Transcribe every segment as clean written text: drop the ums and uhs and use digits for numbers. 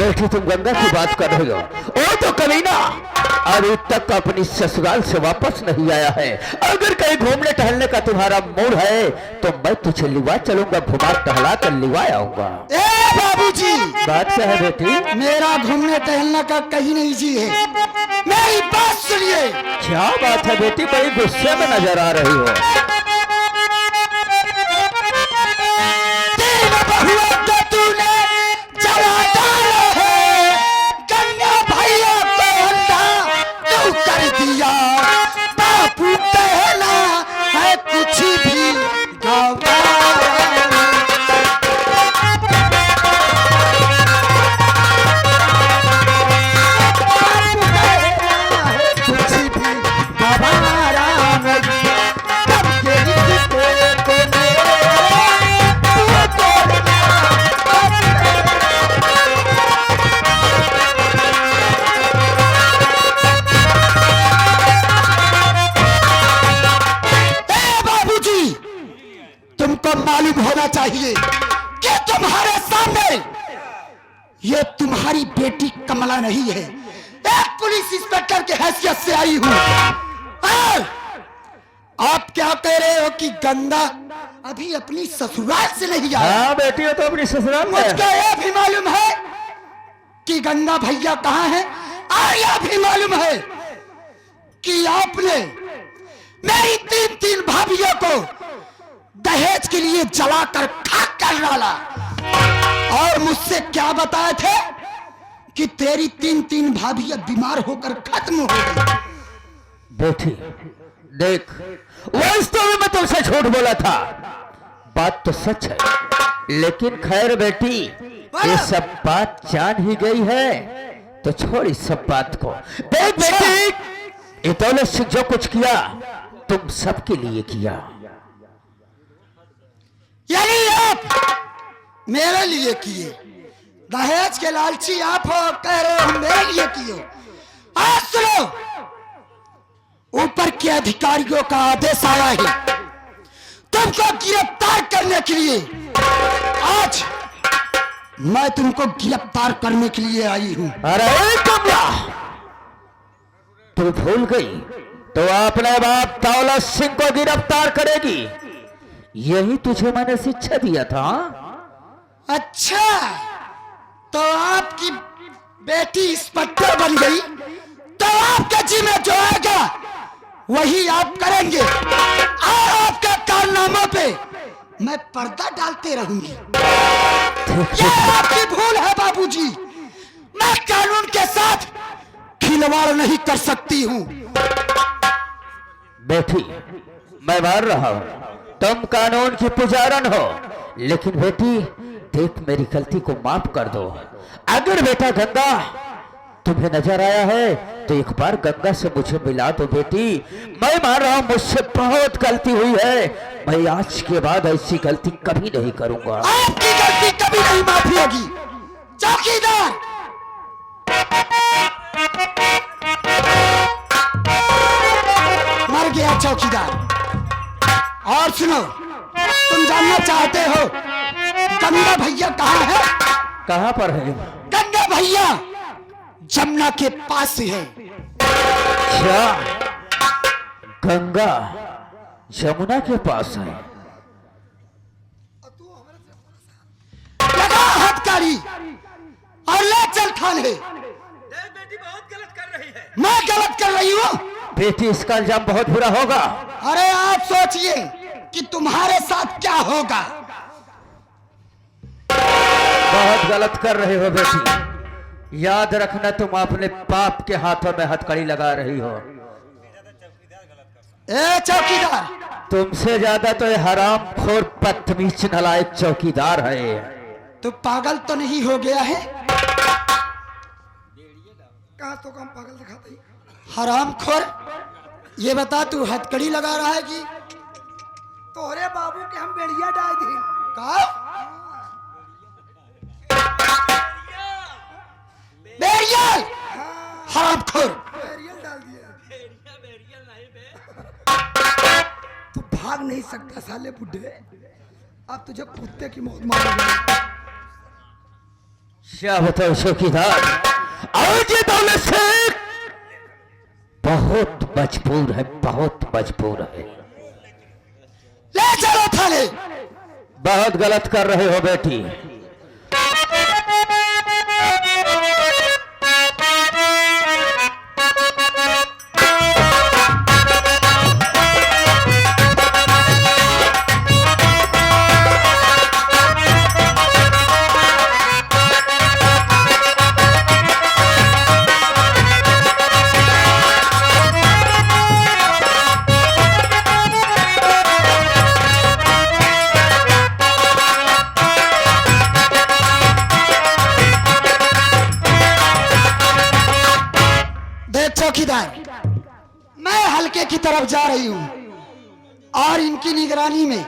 बेटी तुम गंगा की बात कर रही हो? ओ तो कमीना अभी तक अपनी ससुराल से वापस नहीं आया है। अगर कहीं घूमने टहलने का तुम्हारा मूड है तो मैं तुझे लिवा चलूंगा, घुमा टहला कर लिवा आऊंगा। ए बाबूजी, बात क्या है बेटी? मेरा घूमने टहलने का कहीं नहीं जी है, मेरी बात सुनिए। क्या बात है बेटी, बड़ी गुस्से में नजर आ रही हो। तीन बहुआ तो तूने जला डाला है, गंगा भैया को अंधा तू कर दिया। बापू कहना है कुछ भी गवा, कुछ भी गवारा नहीं। तब के रिश्ते को तुमको मालूम होना चाहिए कि तुम्हारे सामने ये तुम्हारी बेटी कमला नहीं है, एक पुलिस इंस्पेक्टर के हैसियत से आई हूं। और आप क्या कह रहे हो कि गंगा अभी अपनी ससुराल से नहीं आया? हाँ बेटी, वो तो अपनी ससुराल में है। मुझको यह भी मालूम है कि गंगा भैया कहाँ हैं, और यह भी मालूम है कि आपने मेरी तीन भाभियों को दहेज के लिए जलाकर खाक कर डाला, और मुझसे क्या बताए थे कि तेरी तीन भाभियां बीमार होकर खत्म हो गई। बेटी देख, वास्तव में मैं तुमसे झूठ बोला था, बात तो सच है, लेकिन खैर बेटी ये सब बात जान ही गई है तो छोड़ इस सब बात को। देख बेटी, ये दौलत सिंह जो कुछ किया तुम सबके लिए किया। यानी आप मेरे लिए किए, दहेज के लालची आप हो, कह रहे हो मेरे लिए किए। आज सुनो, ऊपर के अधिकारियों का आदेश आया है तुमको गिरफ्तार करने के लिए। आज मैं तुमको गिरफ्तार करने के लिए आई हूं। अरे कमला, तू भूल गई तो अपने बाप दौलत सिंह को गिरफ्तार करेगी, यही तुझे मैंने शिक्षा दिया था। अच्छा, तो आपकी बेटी इंस्पेक्टर बन गई तो आपके जिम्मे जो आएगा वही आप करेंगे, और आपके कारनामों पे मैं पर्दा डालते रहूंगी। यह आपकी भूल है बाबूजी, मैं कानून के साथ खिलवाड़ नहीं कर सकती हूँ। बेटी मैं मार रहा हूं, तुम कानून की पुजारन हो, लेकिन बेटी देख मेरी गलती को माफ कर दो। अगर बेटा गंगा तुम्हें नजर आया है तो एक बार गंगा से मुझे मिला दो बेटी। मैं मान रहा हूं मुझसे बहुत गलती हुई है, मैं आज के बाद ऐसी गलती कभी नहीं करूंगा। आपकी गलती कभी नहीं माफी होगी। चौकीदार, मर गया चौकीदार। और सुनो, तुम जानना चाहते हो गंगा भैया कहाँ है? कहां पर है? गंगा भैया जमुना के पास है। क्या गंगा जमुना के पास है? लगा हथकड़ी और ले चल थाने। बेटी बहुत गलत कर रही है। मैं गलत कर रही हूँ? बेटी इसका इल्जाम बहुत बुरा होगा। अरे आप सोचिए कि तुम्हारे साथ क्या होगा। बहुत गलत कर रहे हो बेटी, याद रखना तुम अपने पाप के हाथों में हथकड़ी लगा रही हो। ए चौकीदार, तुमसे ज्यादा तो ये हरामखोर बदतमीज नालायक चौकीदार है। तू पागल तो नहीं हो गया है? कहाँ तो कम पागल दिखाता है? हरामखोर, ये बता तू हथकड़ी लगा रहा है कि तोहरे बाबू के हम बेड़िया डाल दी? कहा बेड़िया? हरामखोर, डाल दिया। तू भाग नहीं सकता साले बुड्ढे, अब तुझे कुत्ते की मौत मारूंगा। क्या बताओ चौकीदार, आज ये दौलत शेख बहुत मजबूर है, बहुत मजबूर है। ले चलो थाने। बहुत गलत कर रहे हो बेटी। देख चौकीदार, मैं हल्के की तरफ जा रही हूं और इनकी निगरानी में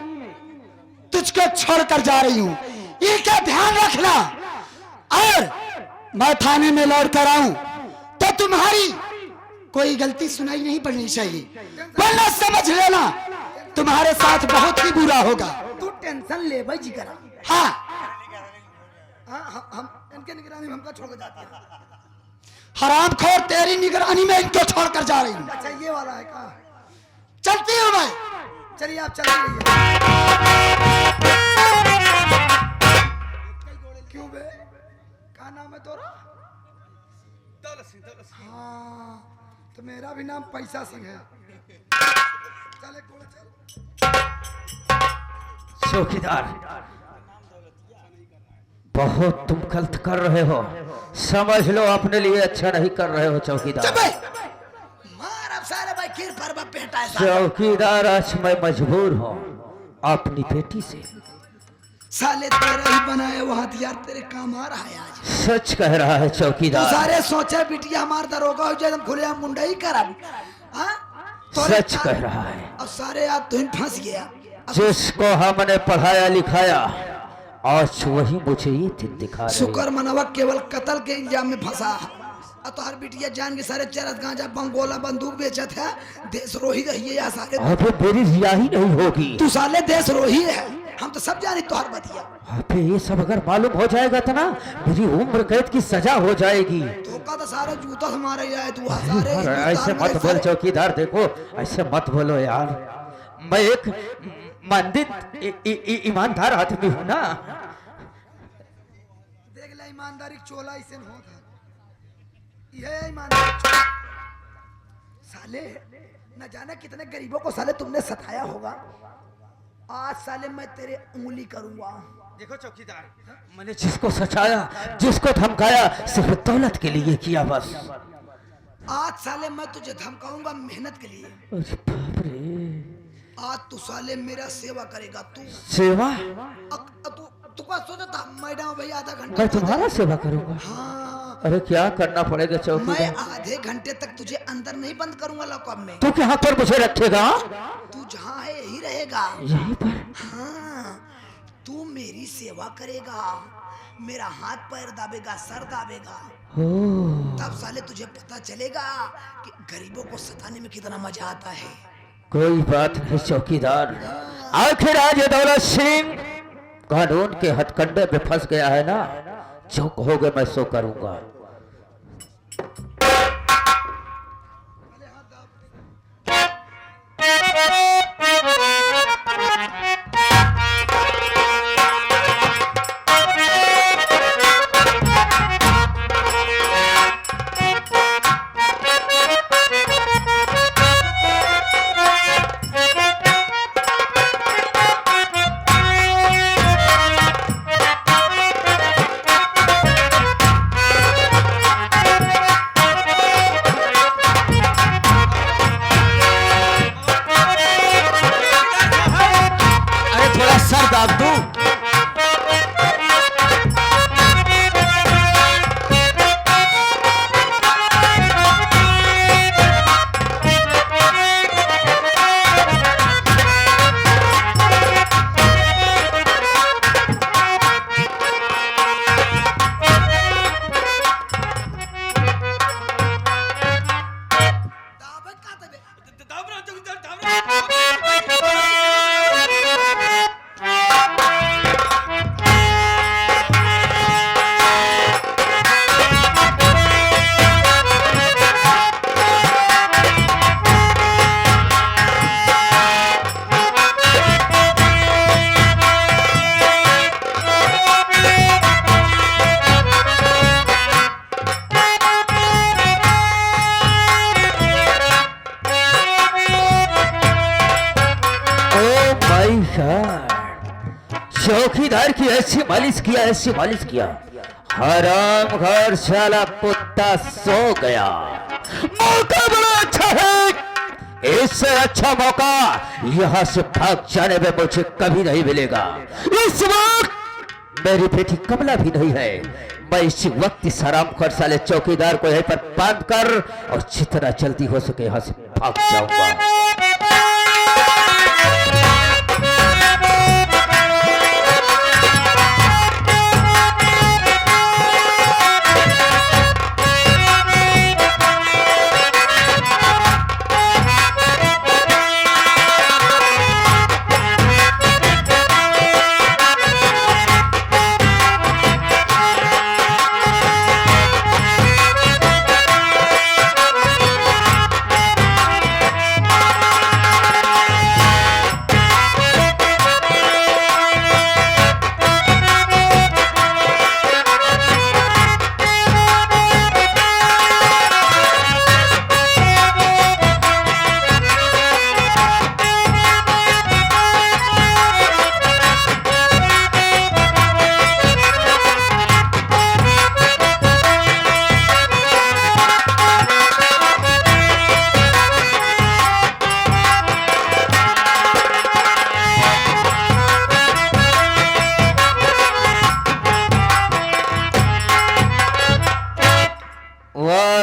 तुझको छोड़कर जा रही हूं। इनका ध्यान रखना, और मैं थाने में लौट कर आऊं तो तुम्हारी कोई गलती सुनाई नहीं पड़नी चाहिए, वरना समझ लेना तुम्हारे साथ बहुत ही बुरा होगा। तू टेंशन ले भाई जी करा। हाँ, हम इनके निगरानी में हमका छोड़ के जाते हैं। हरामखोर, तेरी निगरानी में इनको छोड़कर जा रही हूँ। अच्छा ये वाला है का? चलती हूँ मैं। चलिए आप चल रही क्यों बे? क्या नाम है तोरा? दौलत सिंह, दौलत सिंह। हाँ, तो मेरा भी नाम पैसा सिंह है। चल एक घोड़े चल। चौकीदार, बहुत तुम गलत कर रहे हो, समझ लो अपने लिए अच्छा नहीं कर रहे हो चौकीदार। चुप है। मार अब सारे भाई खीर पर पेटा है। चौकीदार, आज मैं मजबूर हूँ अपनी बेटी से। साले तेरा ही बनाया वो हथियार तेरे काम आ रहा है आज। सच कह रहा है तो चौकीदार, सारे सोचा बिटिया हमार दरोगा हो जाए, खुले मुंडा ही करा। सच कह रहा है। और सारे आज तुम फंस गया। जिसको हमने पढ़ाया लिखाया आज वही मुझे ये दिन दिखा रहे हैं। शुक्र मनावा केवल कत्ल के इल्जाम में फंसा। और तो हर बिटिया जान के सारे चरस गांजा बम गोला बंदूक बेचत है। देशरोही रही है या सारे। अबे मेरी रिहाई नहीं होगी। तू साले देशरोही है, हम तो सब जानी तोहर बतिया। अबे ये सब अगर मालूम हो जाएगा तो ना मेरी उम्र कैद की सजा हो जाएगी। तो का तो सारे जूता से मारे जाए तू सारे। ऐसे मत बोल चौकीदार, देखो ऐसे मत बोलो यार, मैं एक मंदिर ईमानदार आदमी हूँ ना। देख ले ईमानदारी चोला इसे होता ये ईमानदारी। साले न जाने कितने गरीबों को साले तुमने सताया होगा। आज साले मैं तेरे उंगली करूंगा। देखो चौकीदार, मैंने जिसको सचाया, जिसको धमकाया, सिर्फ दौलत के लिए किया बस। आज साले मैं तुझे धमकाऊंगा मेहनत के लिए। अरे बाप रे, आज तू साले मेरा सेवा करेगा। तू सेवा? तू क्या सोचा था मैडम भाई आधा घंटा मैं तुम्हारा सेवा करूंगा? हाँ, अरे क्या करना पड़ेगा मैं चौकीदार? आधे घंटे तक तुझे अंदर नहीं बंद करूंगा लॉकअप में। तू यहाँ पर मुझे रखेगा? तू जहाँ है यही रहेगा। यहीं पर? हाँ, तू मेरी सेवा करेगा, मेरा हाथ पैर दाबेगा, सर दाबेगा। तब साले तुझे पता चलेगा कि गरीबों को सताने में कितना मजा आता है। कोई बात नहीं चौकीदार, आखिर आज ये दौलत सिंह कानून के हथकंडे में फंस गया है ना, जो कहोगे मैं सो करूंगा। चौकीदार की ऐसी मालिश किया, ऐसी मालिश किया, हराम घर साला कुत्ता सो गया। मौका बड़ा अच्छा है, इससे अच्छा मौका यहाँ से भाग जाने में मुझे कभी नहीं मिलेगा। इस वक्त मेरी बेटी कमला भी नहीं है। मैं इसी वक्त इस हरामखोर साले चौकीदार को यहीं पर बांध कर और जितना जल्दी हो सके यहाँ से भाग जाऊंगा।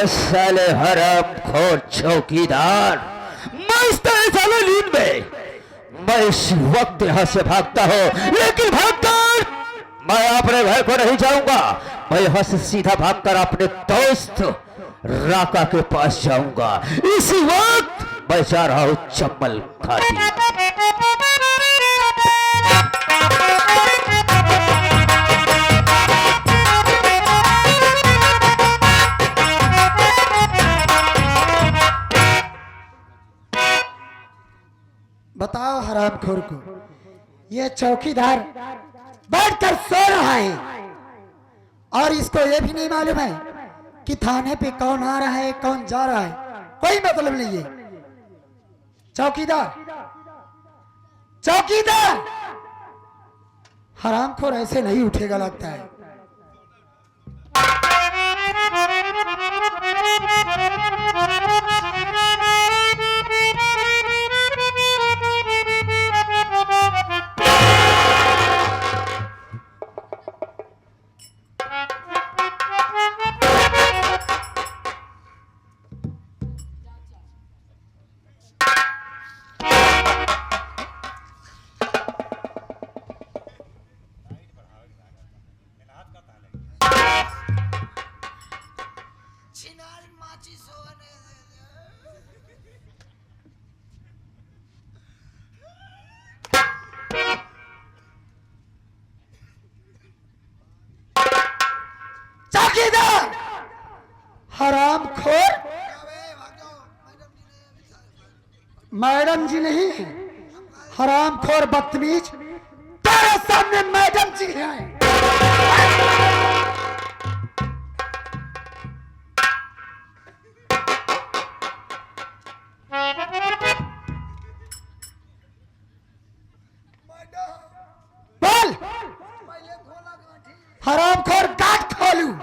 साले हरामखोर चौकीदार, मस्त है साले नींद में। मैं इस वक्त यहाँ से भागता हूँ, लेकिन भागकर मैं अपने घर को नहीं जाऊंगा। मैं यहाँ से सीधा भागकर अपने दोस्त राका के पास जाऊंगा। इसी वक्त मैं जा रहा हूँ चम्बल घाटी। बताओ हरामखोर को, ये चौकीदार बैठकर सो रहा है और इसको ये भी नहीं मालूम है कि थाने पे कौन आ रहा है कौन जा रहा है, कोई मतलब नहीं है। चौकीदार, चौकीदार, हरामखोर ऐसे नहीं उठेगा लगता है। हरामखोर, मैडम जी नहीं, हरामखोर बदतमीज, तेरे सामने मैडम जी हैं। बोल, हरामखोर गांठ खोलू।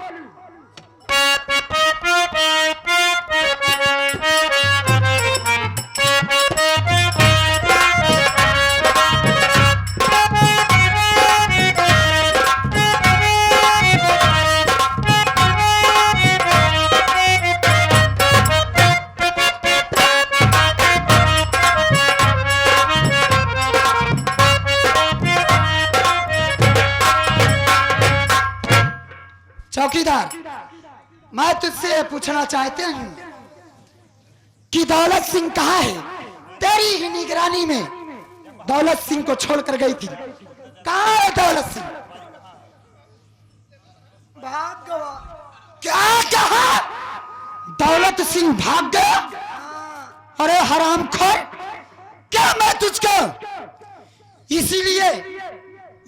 चौकीदार, मैं तुझसे पूछना चाहते हूँ कि दौलत सिंह कहाँ है? तेरी ही निगरानी में दौलत सिंह को छोड़कर गई थी, कहाँ है दौलत सिंह? भाग गया। क्या कहा? दौलत सिंह भाग गया? अरे हरामखोर, क्या मैं तुझको इसीलिए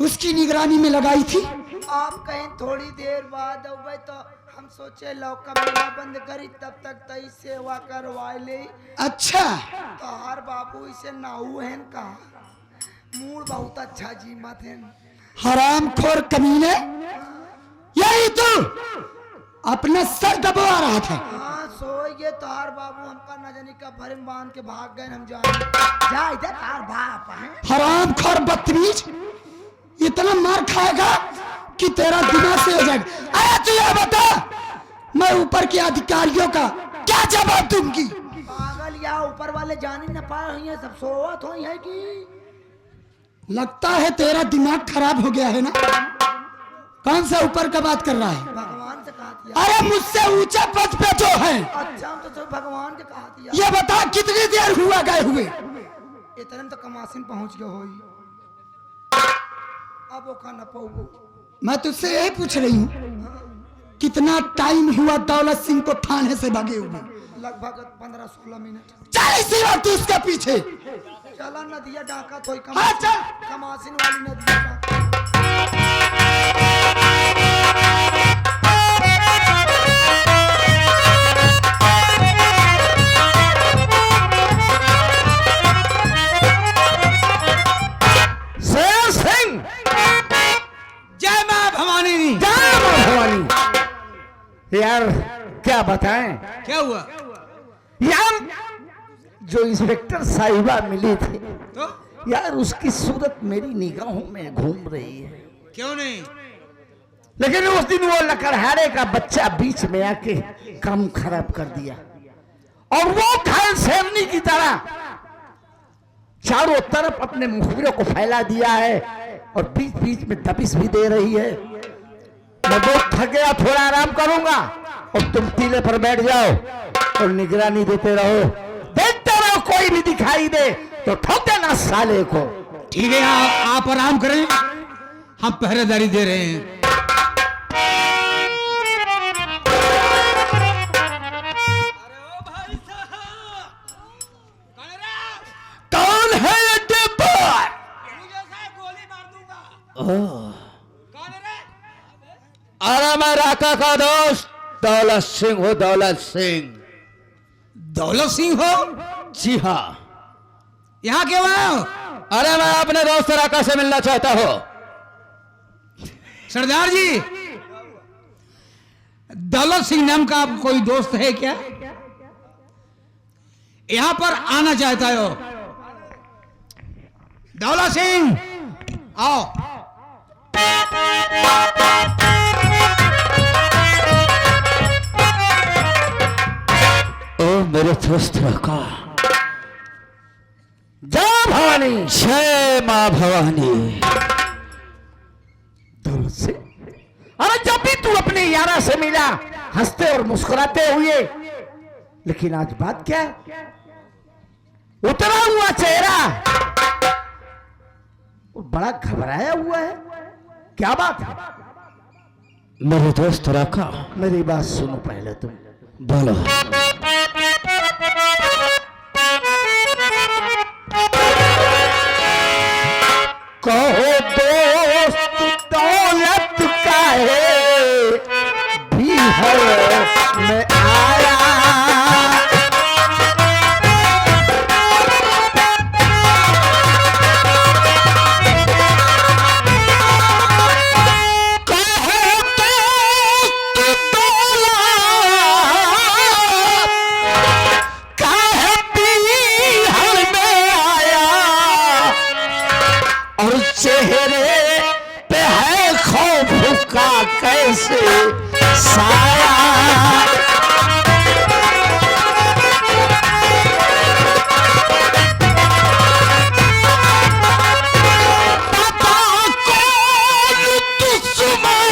उसकी निगरानी में लगाई थी? आप कहीं थोड़ी देर बाद अबे तो हम सोचे लौका मेला बंद करी, तब तक तई सेवा करवाए ले। अच्छा, तो हर बाबू इसे नाऊ है कहा, मूड बहुत अच्छा जी मत है। हरामखोर कमीने, यही तू अपना सर दबा रहा था। हाँ सो ये तार बाबू हमका न जाने का भरम बांध के भाग गए हम जा इधर तार बाप है। हरामखोर बदतमीज, इतना मार खाएगा कि तेरा दिमाग से हो जाएगा। आया तू ये बता, मैं ऊपर के अधिकारियों का क्या जवाब दूंगी? पागल या ऊपर वाले जाने न पाए हुई है, सब सोवत हुई है कि लगता है तेरा दिमाग खराब हो गया है ना। कौन सा ऊपर का बात कर रहा है? भगवान से कहा दिया। अरे मुझसे ऊंचा पद पे जो है, अच्छा हम तो सब भगवान के कहा दिया। ये बता कितनी देर हुआ गए हुए? इतने में तो कमासिन पहुंच गए होई, अब वो खाना पाऊंगो। मैं तुझसे यही पूछ रही हूँ, कितना टाइम हुआ दौलत सिंह को थाने से भागे हुए? लगभग 15-16 मिनट। चल इसी वक्त उसके पीछे। चला नदिया डाका तो हाँ, चल। कमासिन वाली नदिया डाका। शेर सिंह, जय मां भवानी। जय मां भवानी। यार क्या बताएं क्या हुआ? यार, जो इंस्पेक्टर साहिबा मिली थी तो यार, उसकी सूरत मेरी निगाहों में घूम रही है। क्यों नहीं? लेकिन उस दिन वो लकड़हारे का बच्चा बीच में आके काम खराब कर दिया, और वो खान शेरनी की तरह चारों तरफ अपने मुखबिरों को फैला दिया है, और बीच बीच में दबिश भी दे रही है। मैं बहुत थक गया, थोड़ा आराम करूंगा, और तुम टीले पर बैठ जाओ और निगरानी देते रहो। देखते रहो, कोई भी दिखाई दे तो ठोक देना साले को। ठीक है, आप आराम करें, हम पहरेदारी दे रहे हैं। कौन है ये डिब्बर? अरे मैं राका का दोस्त दौलत सिंह हूँ, दौलत सिंह। दौलत सिंह हो? जी हाँ। यहाँ क्यों आए हो? अरे मैं अपने दोस्त राका से मिलना चाहता हूँ। सरदार जी, दौलत सिंह नाम का आप कोई दोस्त है क्या? यहाँ पर आना चाहता हो? दौलत सिंह आओ। ओ मेरे दोस्त राका, जय भवानी। जय मां भवानी। दौलत सिंह, अरे जब भी तू अपने यारा से मिला हंसते और मुस्कुराते हुए, लेकिन आज बात क्या है? उतरा हुआ चेहरा और बड़ा घबराया हुआ है, क्या बात है? मेरे दोस्त राका, मेरी बात सुनो पहले तुम। बोलो। कहो दोस्त दौलत का है भी है मैं आया, चेहरे पे है खौफ का कैसे साया। पता कौन दुश्मन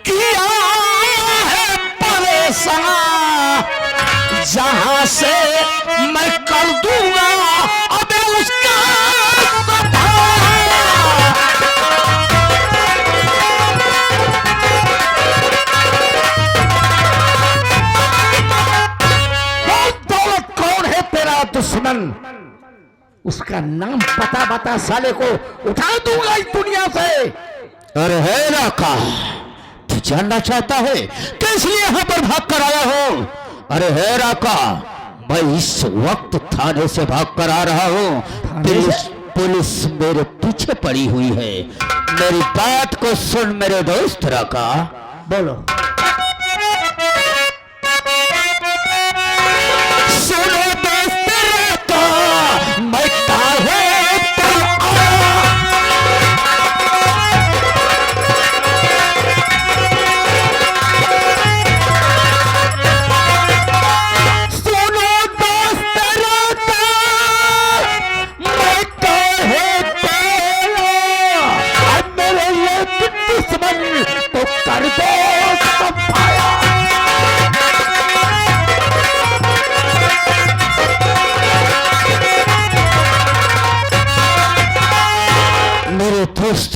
किया है परेशान, जहां से मैं कर दूंगा अब उसका दौलत कौन है तेरा दुश्मन, उसका नाम पता बता, साले को उठा दूंगा इस दुनिया से। अरे है राका, तू जानना चाहता है कि इसलिए यहाँ पर भाग कर आया हो? अरे है राका, मैं इस वक्त थाने से भाग कर आ रहा हूँ पुलिस मेरे पीछे पड़ी हुई है। मेरी बात को सुन मेरे दोस्त राका। बोलो। सुनो दोस्त राका, मैं काहे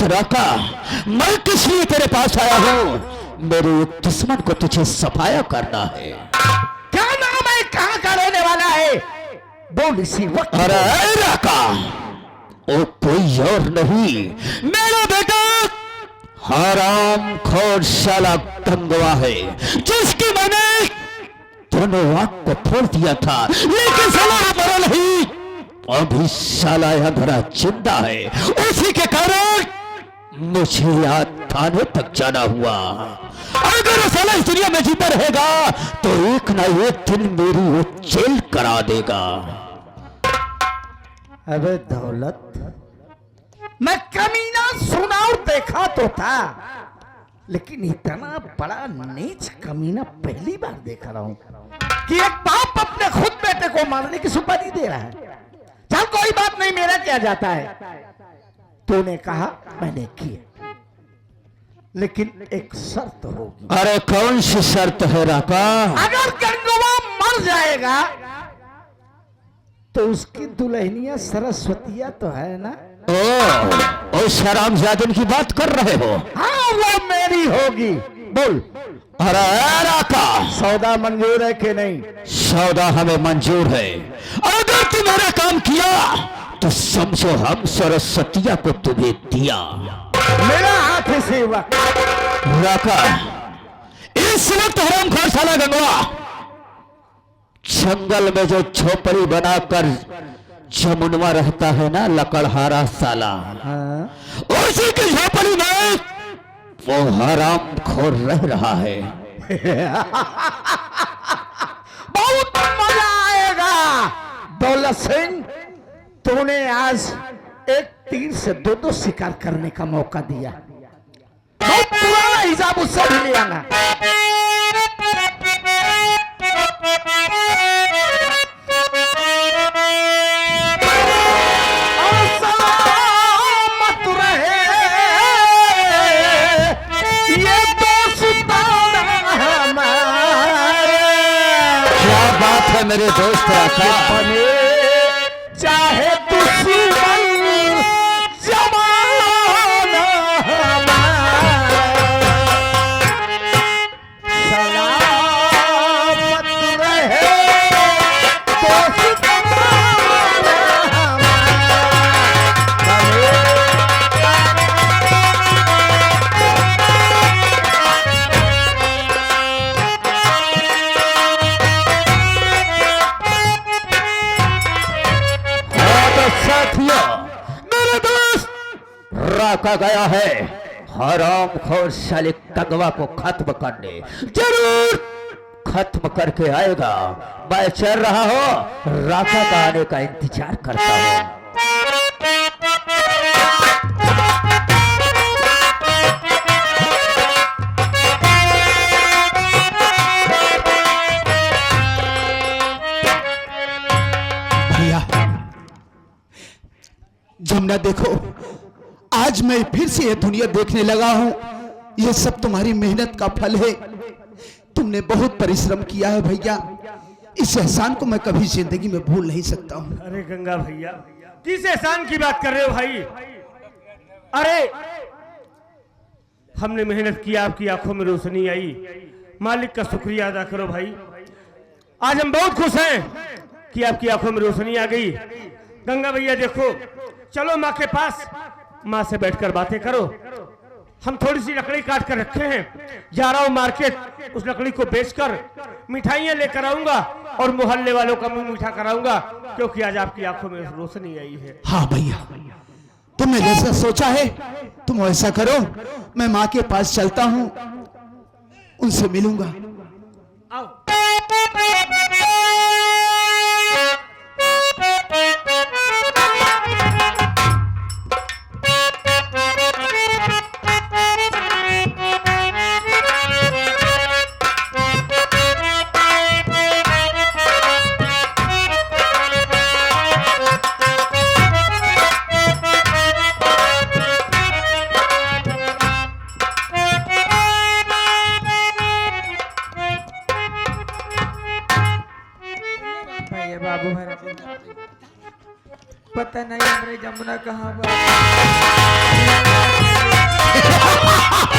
राका, मैं किस लिए तेरे पास आया हूं? मेरे एक दुश्मन को तुझे सफाया करना है। क्या नाम है, कहां का रहने वाला है? बोल इसी वक्त। अरे राका, वो कोई और नहीं, मेरा बेटा हराम खोर साला गंगवा है, जिसकी मैंने दोनों आंख को फोड़ दिया था, लेकिन साला मरा नहीं। अभी साला अंधरा जिंदा है, उसी के कारण मुझे याद थाने तक जाना हुआ। अगर साला इस दुनिया में जीता रहेगा तो एक ना एक दिन मेरी वो जेल करा देगा। अबे दौलत, मैं कमीना सुना और देखा तो था, लेकिन इतना बड़ा नीच कमीना पहली बार देख रहा हूं कि एक बाप अपने खुद बेटे को मारने की सुपारी दे रहा है। चल कोई बात नहीं, मेरा क्या जाता है। तूने कहा, मैंने किया, लेकिन एक शर्त होगी। अरे कौन सी शर्त है राका? अगर गंगवा मर जाएगा तो उसकी दुल्हनिया सरस्वतिया तो है ना? ओ शरामजादन की बात कर रहे हो? हाँ, वो मेरी होगी। बोल। अरे राका, सौदा मंजूर है कि नहीं? सौदा हमें मंजूर है। अगर तुम्हारा काम किया तो समझो हम सरस्वतिया को तुम्हें दिया। मेरा हाथ इसी वक्त। राका, इस वक्त हरामखोर साला गंगवा जंगल में जो झोपड़ी बनाकर जमुनवा रहता है ना, लकड़हारा साला, हाँ? उसी की झोपड़ी में वो हरामखोर रह रहा है। बहुत मजा आएगा। दौलत सिंह, तूने आज एक तीर से दो शिकार करने का मौका दिया। बहुत पुराना हिसाब उससे भी ले आना। और सलामत रहे ये दोस्ताना हमारे। क्या बात है मेरे दोस्त राका? चाहे दुश्मन जमाना सलामत रहे दोस्ताना मेरे दोस्त राका गया है हरामखोर साले गंगवा को खत्म करने। जरूर खत्म करके आएगा। मैं चल रहा हूं, राका का आने का इंतजार करता हूं। जमुना, देखो आज मैं फिर से ये दुनिया देखने लगा हूं। ये सब तुम्हारी मेहनत का फल है। तुमने बहुत परिश्रम किया है भैया। इस एहसान को मैं कभी जिंदगी में भूल नहीं सकता हूं। अरे गंगा भैया, किस एहसान की बात कर रहे हो भाई? अरे हमने मेहनत की, आपकी आंखों में रोशनी आई, मालिक का शुक्रिया अदा करो भाई। आज हम बहुत खुश हैं कि आपकी आंखों में रोशनी आ गई। गंगा भैया देखो, चलो माँ के पास, माँ से बैठकर बातें करो। हम थोड़ी सी लकड़ी काट कर रखे हैं, जा रहा हूँ मार्केट, उस लकड़ी को बेचकर मिठाइयाँ लेकर आऊंगा और मोहल्ले वालों का मुंह मीठा कराऊंगा, क्योंकि आज आपकी आंखों में रोशनी आई है। हाँ भैया, तुमने जैसा सोचा है तुम वैसा करो। मैं माँ के पास चलता हूँ, उनसे मिलूंगा। आओ। भैया बाबू हरा पता नहीं हमरे जमुना कहाँ बा।